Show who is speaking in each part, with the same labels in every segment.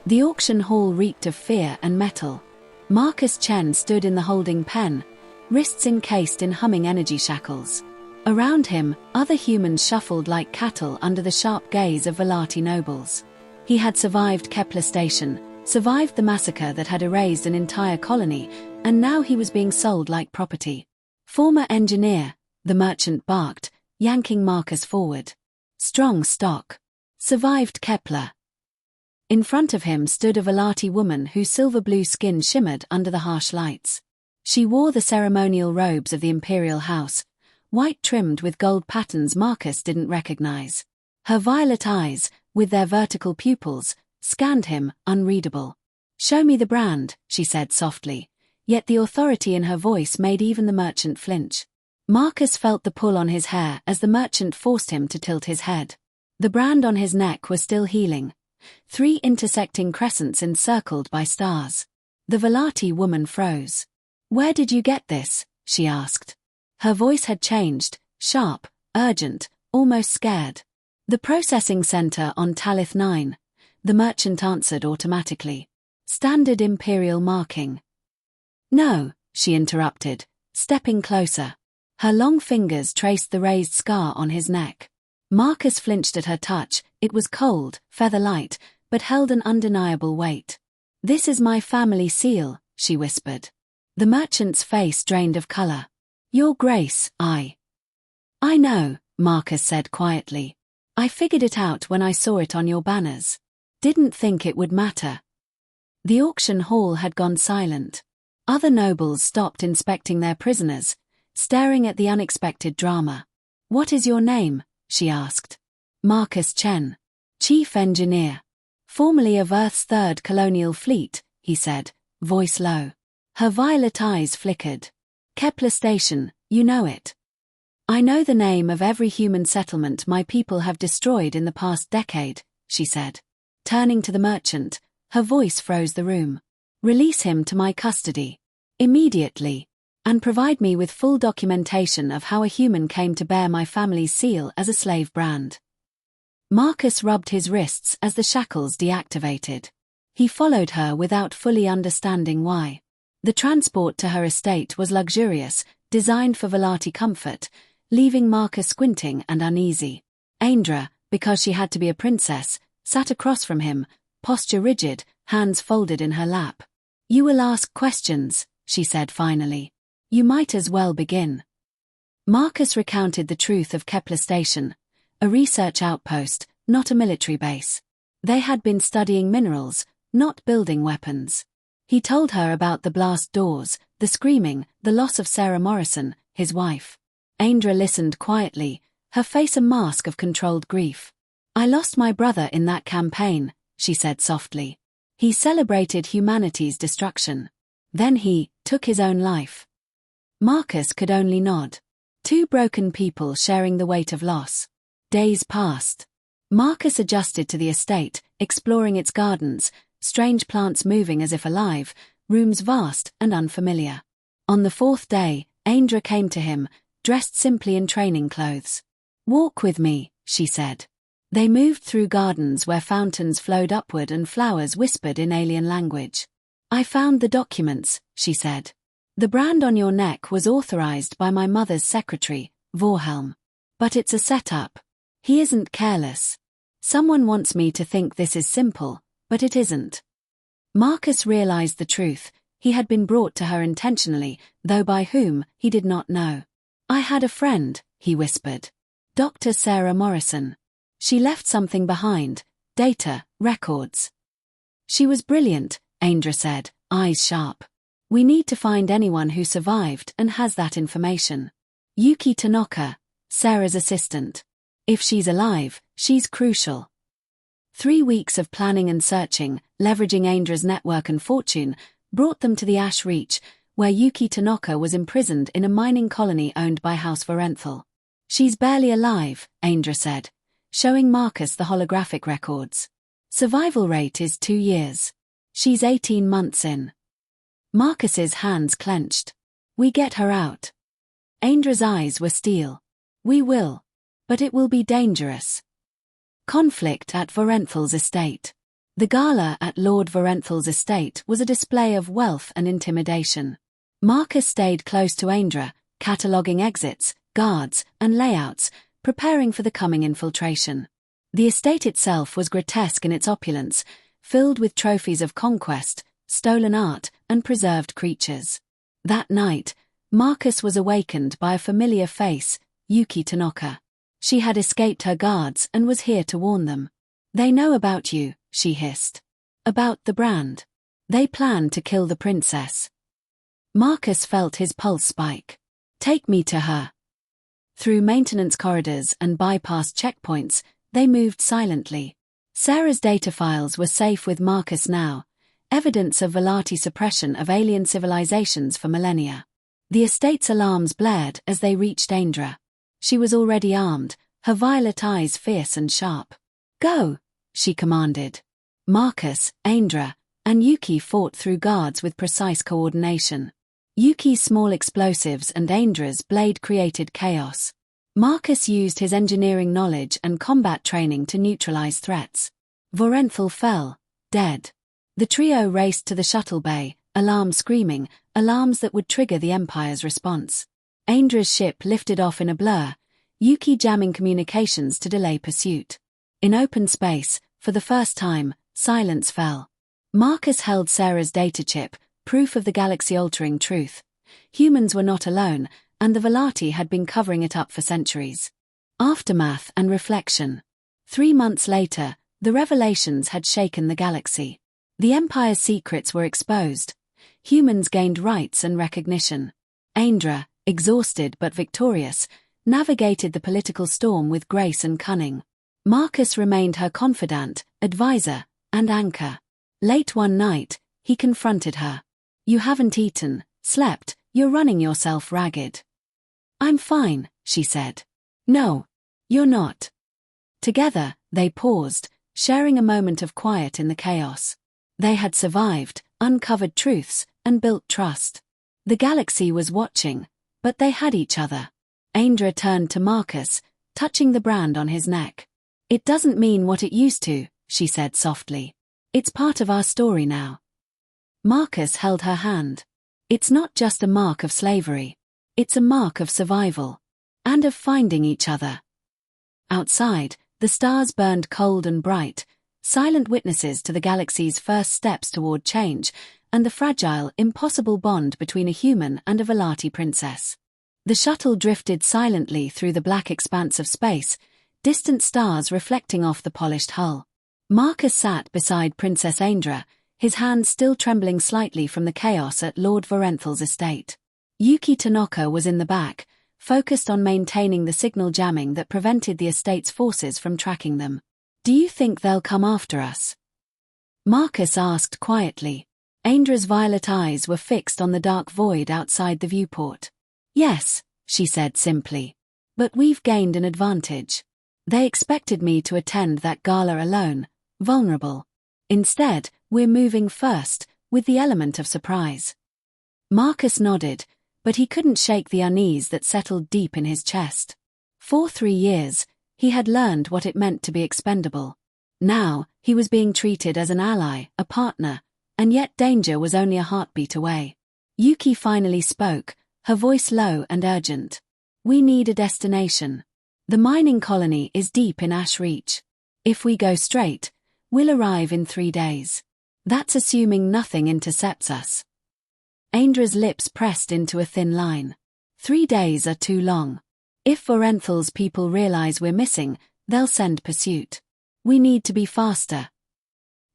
Speaker 1: The auction hall reeked of fear and metal. Marcus Chen stood in the holding pen, wrists encased in humming energy shackles. Around him, other humans shuffled like cattle under the sharp gaze of Velati nobles. He had survived Kepler Station, survived the massacre that had erased an entire colony, and now he was being sold like property. Former engineer, the merchant barked, yanking Marcus forward. Strong stock. Survived Kepler. In front of him stood a Velati woman whose silver-blue skin shimmered under the harsh lights. She wore the ceremonial robes of the imperial house, white trimmed with gold patterns Marcus didn't recognize. Her violet eyes, with their vertical pupils, scanned him, unreadable. "Show me the brand," she said softly, yet the authority in her voice made even the merchant flinch. Marcus felt the pull on his hair as the merchant forced him to tilt his head. The brand on his neck was still healing. 3 intersecting crescents encircled by stars. The Velati woman froze. "Where did you get this?" she asked. Her voice had changed, sharp, urgent, almost scared. "The processing center on Talith 9, the merchant answered automatically. "Standard imperial marking." "No," she interrupted, stepping closer. Her long fingers traced the raised scar on his neck. Marcus flinched at her touch. It was cold, feather-light, but held an undeniable weight. "This is my family seal," she whispered. The merchant's face drained of color. "Your Grace, I know," Marcus said quietly. "I figured it out when I saw it on your banners. Didn't think it would matter." The auction hall had gone silent. Other nobles stopped inspecting their prisoners, staring at the unexpected drama. "What is your name?" she asked. "Marcus Chen. Chief Engineer. Formerly of Earth's 3rd Colonial Fleet," he said, voice low. Her violet eyes flickered. "Kepler Station, you know it." "I know the name of every human settlement my people have destroyed in the past decade," she said. Turning to the merchant, her voice froze the room. "Release him to my custody. Immediately. And provide me with full documentation of how a human came to bear my family's seal as a slave brand." Marcus rubbed his wrists as the shackles deactivated. He followed her without fully understanding why. The transport to her estate was luxurious, designed for Velati comfort, leaving Marcus squinting and uneasy. Aindra, because she had to be a princess, sat across from him, posture rigid, hands folded in her lap. "You will ask questions," she said finally. "You might as well begin." Marcus recounted the truth of Kepler Station, a research outpost, not a military base. They had been studying minerals, not building weapons. He told her about the blast doors, the screaming, the loss of Sarah Morrison, his wife. Aindra listened quietly, her face a mask of controlled grief. "I lost my brother in that campaign," she said softly. "He celebrated humanity's destruction. Then he took his own life." Marcus could only nod. 2 broken people sharing the weight of loss. Days passed. Marcus adjusted to the estate, exploring its gardens, strange plants moving as if alive, rooms vast and unfamiliar. On the 4th day, Aindra came to him, dressed simply in training clothes. "Walk with me," she said. They moved through gardens where fountains flowed upward and flowers whispered in alien language. "I found the documents," she said. "The brand on your neck was authorized by my mother's secretary, Vorhelm. But it's a setup. He isn't careless. Someone wants me to think this is simple, but it isn't." Marcus realized the truth. He had been brought to her intentionally, though by whom, he did not know. "I had a friend," he whispered. "Dr. Sarah Morrison. She left something behind, data, records." "She was brilliant," Aindra said, eyes sharp. "We need to find anyone who survived and has that information. Yuki Tanaka, Sarah's assistant. If she's alive, she's crucial." 3 weeks of planning and searching, leveraging Aindra's network and fortune, brought them to the Ash Reach, where Yuki Tanaka was imprisoned in a mining colony owned by House Vorenthal. "She's barely alive," Aindra said, showing Marcus the holographic records. "Survival rate is 2 years. She's 18 months in." Marcus's hands clenched. "We get her out." Aindra's eyes were steel. "We will. But it will be dangerous. Conflict at Vorenthal's estate. The gala at Lord Vorenthal's estate was a display of wealth and intimidation. Marcus stayed close to Aindra, cataloguing exits, guards, and layouts, preparing for the coming infiltration. The estate itself was grotesque in its opulence, filled with trophies of conquest, stolen art, and preserved creatures. That night, Marcus was awakened by a familiar face, Yuki Tanaka. She had escaped her guards and was here to warn them. "They know about you," she hissed. "About the brand. They plan to kill the princess." Marcus felt his pulse spike. "Take me to her." Through maintenance corridors and bypassed checkpoints, they moved silently. Sarah's data files were safe with Marcus now, evidence of Velati suppression of alien civilizations for millennia. The estate's alarms blared as they reached Aindra. She was already armed, her violet eyes fierce and sharp. "Go," she commanded. Marcus, Aindra, and Yuki fought through guards with precise coordination. Yuki's small explosives and Aindra's blade created chaos. Marcus used his engineering knowledge and combat training to neutralize threats. Vorenthal fell, dead. The trio raced to the shuttle bay, alarms screaming, alarms that would trigger the Empire's response. Aindra's ship lifted off in a blur, Yuki jamming communications to delay pursuit. In open space, for the first time, silence fell. Marcus held Sarah's data chip, proof of the galaxy-altering truth. Humans were not alone, and the Velati had been covering it up for centuries. Aftermath and reflection. 3 months later, the revelations had shaken the galaxy. The Empire's secrets were exposed. Humans gained rights and recognition. Aindra, exhausted but victorious, navigated the political storm with grace and cunning. Marcus remained her confidant, advisor, and anchor. Late one night, he confronted her. "You haven't eaten, slept, you're running yourself ragged." "I'm fine," she said. "No, you're not." Together, they paused, sharing a moment of quiet in the chaos. They had survived, uncovered truths, and built trust. The galaxy was watching, but they had each other. Aindra turned to Marcus, touching the brand on his neck. "It doesn't mean what it used to," she said softly. "It's part of our story now." Marcus held her hand. "It's not just a mark of slavery. It's a mark of survival. And of finding each other." Outside, the stars burned cold and bright, silent witnesses to the galaxy's first steps toward change, and the fragile, impossible bond between a human and a Velati princess. The shuttle drifted silently through the black expanse of space, distant stars reflecting off the polished hull. Marcus sat beside Princess Aindra, his hands still trembling slightly from the chaos at Lord Vorenthal's estate. Yuki Tanaka was in the back, focused on maintaining the signal jamming that prevented the estate's forces from tracking them. "Do you think they'll come after us?" Marcus asked quietly. Aindra's violet eyes were fixed on the dark void outside the viewport. "Yes," she said simply. "But we've gained an advantage. They expected me to attend that gala alone, vulnerable. Instead, we're moving first, with the element of surprise." Marcus nodded, but he couldn't shake the unease that settled deep in his chest. For 3 years, he had learned what it meant to be expendable. Now, he was being treated as an ally, a partner, and yet danger was only a heartbeat away. Yuki finally spoke, her voice low and urgent. "We need a destination. The mining colony is deep in Ash Reach. If we go straight, we'll arrive in 3 days. That's assuming nothing intercepts us." Aindra's lips pressed into a thin line. 3 days are too long. If Vorenthal's people realize we're missing, they'll send pursuit. We need to be faster.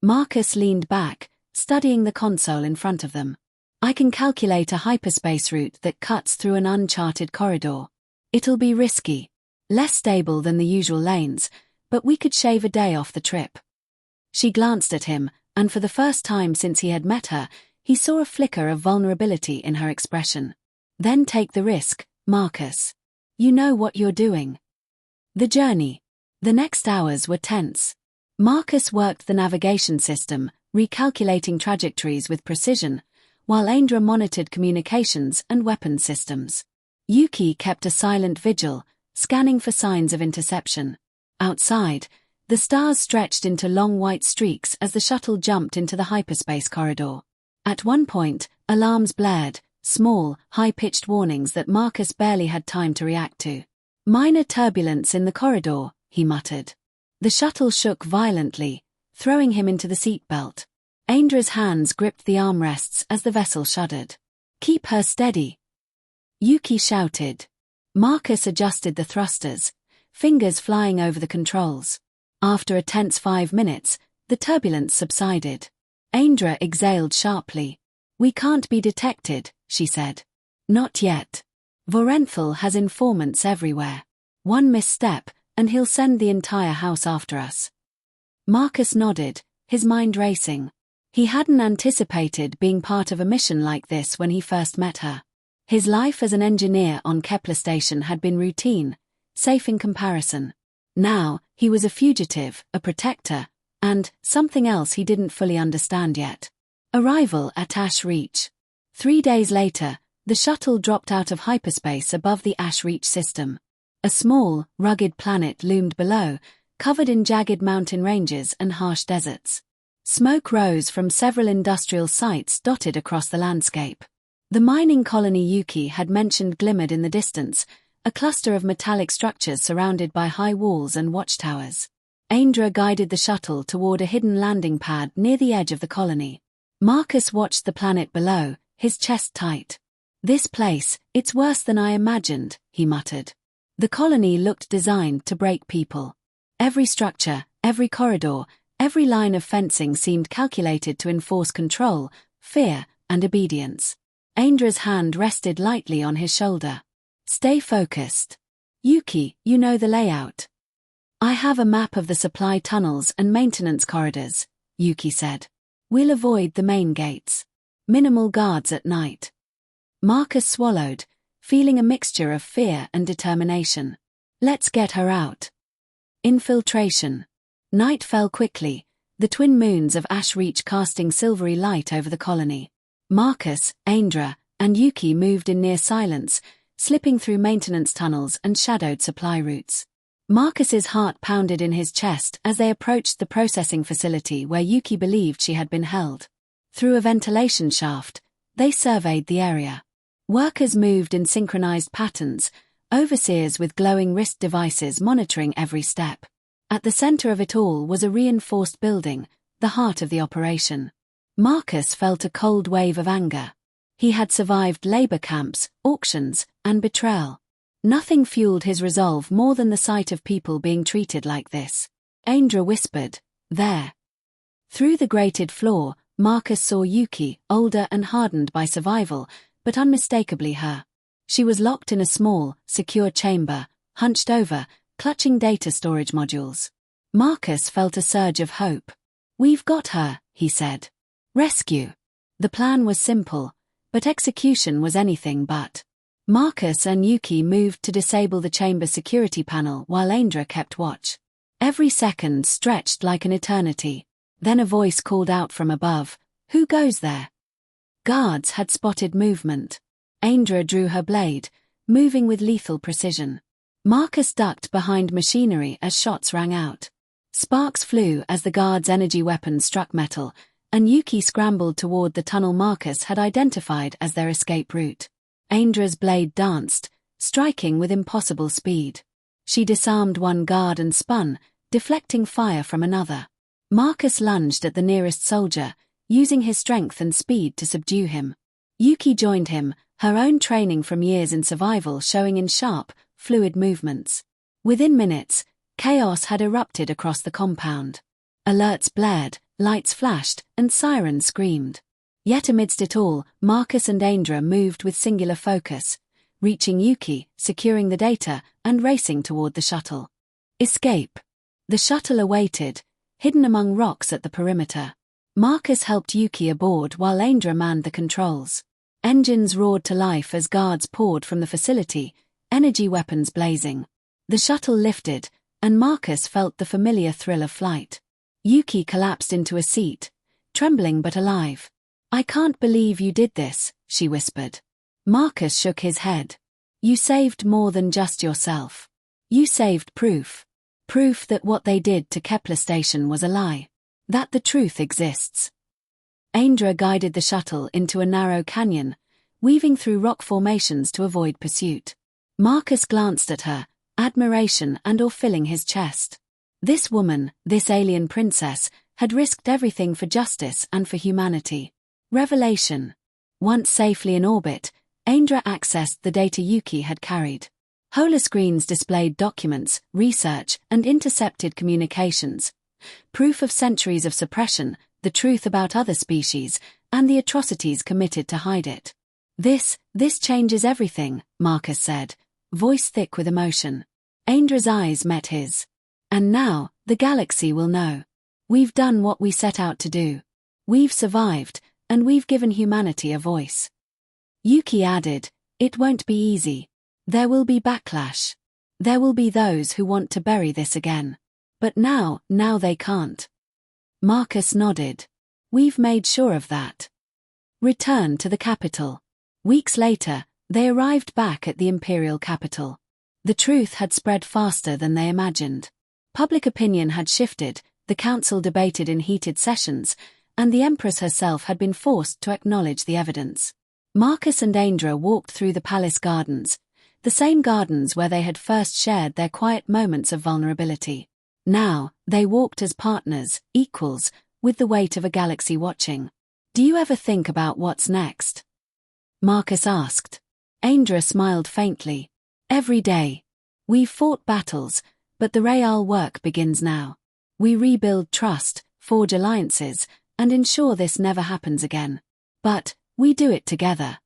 Speaker 1: Marcus leaned back, studying the console in front of them. "I can calculate a hyperspace route that cuts through an uncharted corridor. It'll be risky, less stable than the usual lanes, but we could shave a day off the trip." She glanced at him, and for the first time since he had met her, he saw a flicker of vulnerability in her expression. "Then take the risk, Marcus. You know what you're doing." The journey. The next hours were tense. Marcus worked the navigation system, recalculating trajectories with precision, while Aindra monitored communications and weapons systems. Yuki kept a silent vigil, scanning for signs of interception. Outside, the The stars stretched into long white streaks as the shuttle jumped into the hyperspace corridor. At one point, alarms blared, small, high-pitched warnings that Marcus barely had time to react to. "Minor turbulence in the corridor," he muttered. The shuttle shook violently, throwing him into the seatbelt. Aindra's hands gripped the armrests as the vessel shuddered. "Keep her steady," Yuki shouted. Marcus adjusted the thrusters, fingers flying over the controls. After a tense 5 minutes, the turbulence subsided. Aindra exhaled sharply. "We can't be detected," she said. "Not yet. Vorenthal has informants everywhere. One misstep, and he'll send the entire house after us." Marcus nodded, his mind racing. He hadn't anticipated being part of a mission like this when he first met her. His life as an engineer on Kepler Station had been routine, safe in comparison. Now, he was a fugitive, a protector, and something else he didn't fully understand yet. Arrival at Ash Reach. 3 days later, the shuttle dropped out of hyperspace above the Ash Reach system. A small, rugged planet loomed below, covered in jagged mountain ranges and harsh deserts. Smoke rose from several industrial sites dotted across the landscape. The mining colony Yuki had mentioned glimmered in the distance, a cluster of metallic structures surrounded by high walls and watchtowers. Aindra guided the shuttle toward a hidden landing pad near the edge of the colony. Marcus watched the planet below, his chest tight. "This place, it's worse than I imagined," he muttered. The colony looked designed to break people. Every structure, every corridor, every line of fencing seemed calculated to enforce control, fear, and obedience. Aindra's hand rested lightly on his shoulder. "Stay focused. Yuki, you know the layout." "I have a map of the supply tunnels and maintenance corridors," Yuki said. "We'll avoid the main gates. Minimal guards at night." Marcus swallowed, feeling a mixture of fear and determination. "Let's get her out." Infiltration. Night fell quickly, the twin moons of Ash Reach casting silvery light over the colony. Marcus, Aindra, and Yuki moved in near silence, slipping through maintenance tunnels and shadowed supply routes. Marcus's heart pounded in his chest as they approached the processing facility where Yuki believed she had been held. Through a ventilation shaft, they surveyed the area. Workers moved in synchronized patterns, overseers with glowing wrist devices monitoring every step. At the center of it all was a reinforced building, the heart of the operation. Marcus felt a cold wave of anger. He had survived labor camps, auctions, and betrayal. Nothing fueled his resolve more than the sight of people being treated like this. Aindra whispered, "There." Through the grated floor, Marcus saw Yuki, older and hardened by survival, but unmistakably her. She was locked in a small, secure chamber, hunched over, clutching data storage modules. Marcus felt a surge of hope. "We've got her," he said. "Rescue." The plan was simple, but execution was anything but. Marcus and Yuki moved to disable the chamber security panel while Aindra kept watch. Every second stretched like an eternity. Then a voice called out from above, "Who goes there?" Guards had spotted movement. Aindra drew her blade, moving with lethal precision. Marcus ducked behind machinery as shots rang out. Sparks flew as the guards' energy weapons struck metal, and Yuki scrambled toward the tunnel Marcus had identified as their escape route. Aindra's blade danced, striking with impossible speed. She disarmed one guard and spun, deflecting fire from another. Marcus lunged at the nearest soldier, using his strength and speed to subdue him. Yuki joined him, her own training from years in survival showing in sharp, fluid movements. Within minutes, chaos had erupted across the compound. Alerts blared, lights flashed, and sirens screamed. Yet amidst it all, Marcus and Aindra moved with singular focus, reaching Yuki, securing the data, and racing toward the shuttle. Escape. The shuttle awaited, hidden among rocks at the perimeter. Marcus helped Yuki aboard while Aindra manned the controls. Engines roared to life as guards poured from the facility, energy weapons blazing. The shuttle lifted, and Marcus felt the familiar thrill of flight. Yuki collapsed into a seat, trembling but alive. "I can't believe you did this," she whispered. Marcus shook his head. "You saved more than just yourself. You saved proof. Proof that what they did to Kepler Station was a lie. That the truth exists. Aindra guided the shuttle into a narrow canyon, weaving through rock formations to avoid pursuit. Marcus glanced at her, admiration and awe filling his chest. This woman, this alien princess, had risked everything for justice and for humanity. Revelation. Once safely in orbit, Aindra accessed the data Yuki had carried. Holoscreens displayed documents, research, and intercepted communications. Proof of centuries of suppression, the truth about other species, and the atrocities committed to hide it. This changes everything, Marcus said, voice thick with emotion. Aindra's eyes met his. And now, the galaxy will know. We've done what we set out to do. We've survived, and we've given humanity a voice. Yuki added, it won't be easy. There will be backlash. There will be those who want to bury this again. But now they can't. Marcus nodded. We've made sure of that. Return to the capital. Weeks later, they arrived back at the imperial capital. The truth had spread faster than they imagined. Public opinion had shifted, the council debated in heated sessions, and the Empress herself had been forced to acknowledge the evidence. Marcus and Aindra walked through the palace gardens, the same gardens where they had first shared their quiet moments of vulnerability. Now, they walked as partners, equals, with the weight of a galaxy watching. Do you ever think about what's next? Marcus asked. Aindra smiled faintly. Every day. We've fought battles, but the real work begins now. We rebuild trust, forge alliances, and ensure this never happens again. But, we do it together.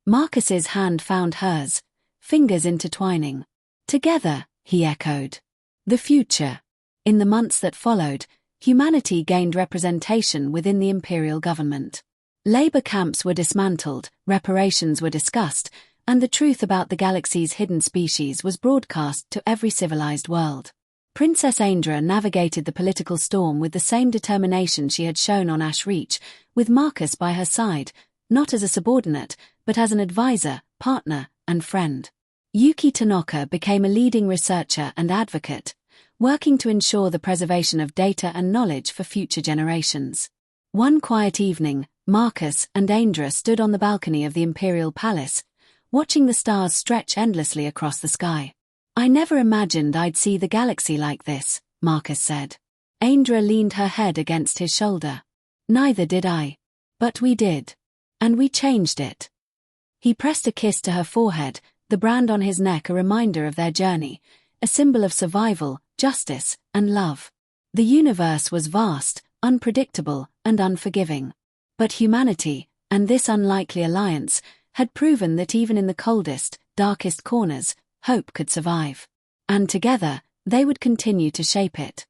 Speaker 1: Marcus's hand found hers, fingers intertwining. Together, he echoed. The future. In the months that followed, humanity gained representation within the imperial government. Labor camps were dismantled, reparations were discussed, and the truth about the galaxy's hidden species was broadcast to every civilized world. Princess Aindra navigated the political storm with the same determination she had shown on Ash Reach, with Marcus by her side, not as a subordinate, but as an advisor, partner, and friend. Yuki Tanaka became a leading researcher and advocate, working to ensure the preservation of data and knowledge for future generations. One quiet evening, Marcus and Aindra stood on the balcony of the Imperial Palace, watching the stars stretch endlessly across the sky. I never imagined I'd see the galaxy like this, Marcus said. Aindra leaned her head against his shoulder. Neither did I. But we did. And we changed it. He pressed a kiss to her forehead, the brand on his neck a reminder of their journey, a symbol of survival, justice, and love. The universe was vast, unpredictable, and unforgiving. But humanity, and this unlikely alliance, had proven that even in the coldest, darkest corners, hope could survive. And together, they would continue to shape it.